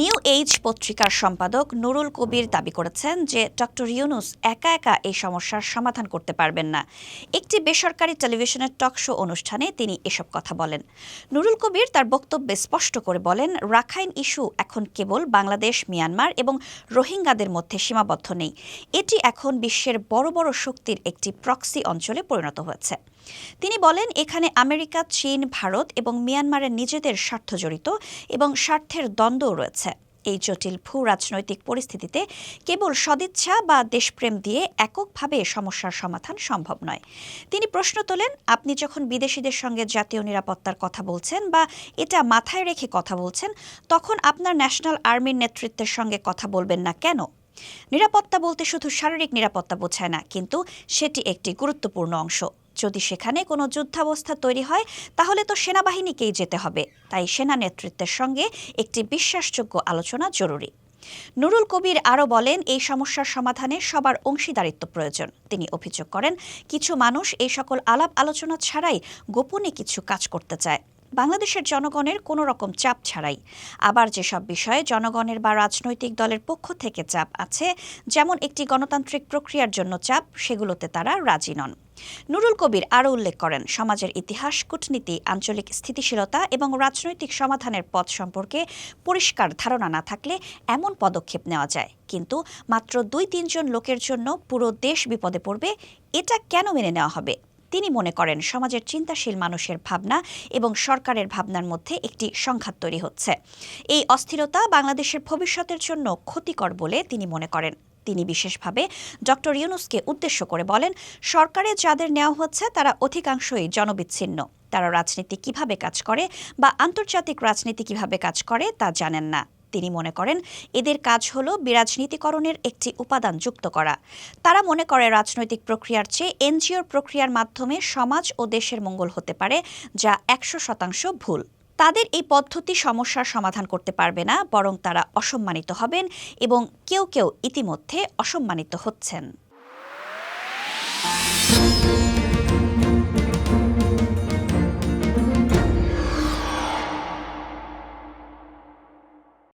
New age পত্রিকার সম্পাদক নুরুল কবির দাবি করেছেন যে ডক্টর ইউনূস একা একা এই সমস্যার সমাধান করতে পারবেন না। একটি বেসরকারি টেলিভিশনের টক শো অনুষ্ঠানে তিনি এসব কথা বলেন। নুরুল কবির তার বক্তব্যে স্পষ্ট করে বলেন, রাখাইন ইস্যু এখন কেবল বাংলাদেশ, মিয়ানমার এবং রোহিঙ্গাদের মধ্যে সীমাবদ্ধ নেই। এটি এখন বিশ্বের বড় বড় শক্তির একটি প্রক্সি অঞ্চলে পরিণত হয়েছে। তিনি বলেন, এখানে আমেরিকা, চীন, ভারত এবং মিয়ানমারের নিজেদের স্বার্থ জড়িত এবং স্বার্থের দ্বন্দ্বও রয়েছে। এই জটিল ভূ রাজনৈতিক পরিস্থিতিতে কেবল সদিচ্ছা বা দেশপ্রেম দিয়ে এককভাবে সমস্যার সমাধান সম্ভব নয়। তিনি প্রশ্ন তোলেন, আপনি যখন বিদেশিদের সঙ্গে জাতীয় নিরাপত্তার কথা বলছেন বা এটা মাথায় রেখে কথা বলছেন, তখন আপনার ন্যাশনাল আর্মির নেতৃত্বের সঙ্গে কথা বলবেন না কেন? নিরাপত্তা বলতে শুধু শারীরিক নিরাপত্তা বোঝায় না, কিন্তু সেটি একটি গুরুত্বপূর্ণ অংশ। যদি সেখানে কোনো যুদ্ধাবস্থা তৈরি হয়, তাহলে তো সেনাবাহিনীকেই যেতে হবে। তাই সেনা নেতৃত্বের সঙ্গে একটি বিশ্বাসযোগ্য আলোচনা জরুরি। নুরুল কবির আরও বলেন, এই সমস্যার সমাধানে সবার অংশীদারিত্ব প্রয়োজন। তিনি অভিযোগ করেন, কিছু মানুষ এই সকল আলাপ আলোচনা ছাড়াই গোপনে কিছু কাজ করতে চায়, বাংলাদেশের জনগণের কোনো রকম চাপ ছাড়াই। আবার যেসব বিষয়ে জনগণের বা রাজনৈতিক দলের পক্ষ থেকে চাপ আছে, যেমন একটি গণতান্ত্রিক প্রক্রিয়ার জন্য চাপ, সেগুলোতে তারা রাজি নন। নুরুল কবির আরও উল্লেখ করেন, সমাজের ইতিহাস, কূটনীতি, আঞ্চলিক স্থিতিশীলতা এবং রাজনৈতিক সমাধানের পথ সম্পর্কে পরিষ্কার ধারণা না থাকলে এমন পদক্ষেপ নেওয়া যায়, কিন্তু মাত্র 2-3 জন লোকের জন্য পুরো দেশ বিপদে পড়বে, এটা কেন মেনে নেওয়া হবে? তিনি মনে করেন, সমাজের চিন্তাশীল মানুষের ভাবনা এবং সরকারের ভাবনার মধ্যে একটি সংঘাত তৈরি হচ্ছে। এই অস্থিরতা বাংলাদেশের ভবিষ্যতের জন্য ক্ষতিকর বলে তিনি মনে করেন। তিনি বিশেষভাবে ডক্টর ইউনূসকে উদ্দেশ্য করে বলেন, সরকারে যাদের নেওয়া হচ্ছে তারা অধিকাংশই জনবিচ্ছিন্ন। তারা রাজনীতি কিভাবে কাজ করে বা আন্তর্জাতিক রাজনীতি কিভাবে কাজ করে তা জানেন না। তিনি মনে করেন, এদের কাজ হল বিরাজনীতিকরণের একটি উপাদান যুক্ত করা। তারা মনে করে রাজনৈতিক প্রক্রিয়ার চেয়ে এনজিওর প্রক্রিয়ার মাধ্যমে সমাজ ও দেশের মঙ্গল হতে পারে, যা 100% ভুল। তাদের এই পদ্ধতি সমস্যার সমাধান করতে পারবে না, বরং তারা অসম্মানিত হবেন এবং কেউ কেউ ইতিমধ্যে অসম্মানিত হচ্ছেন।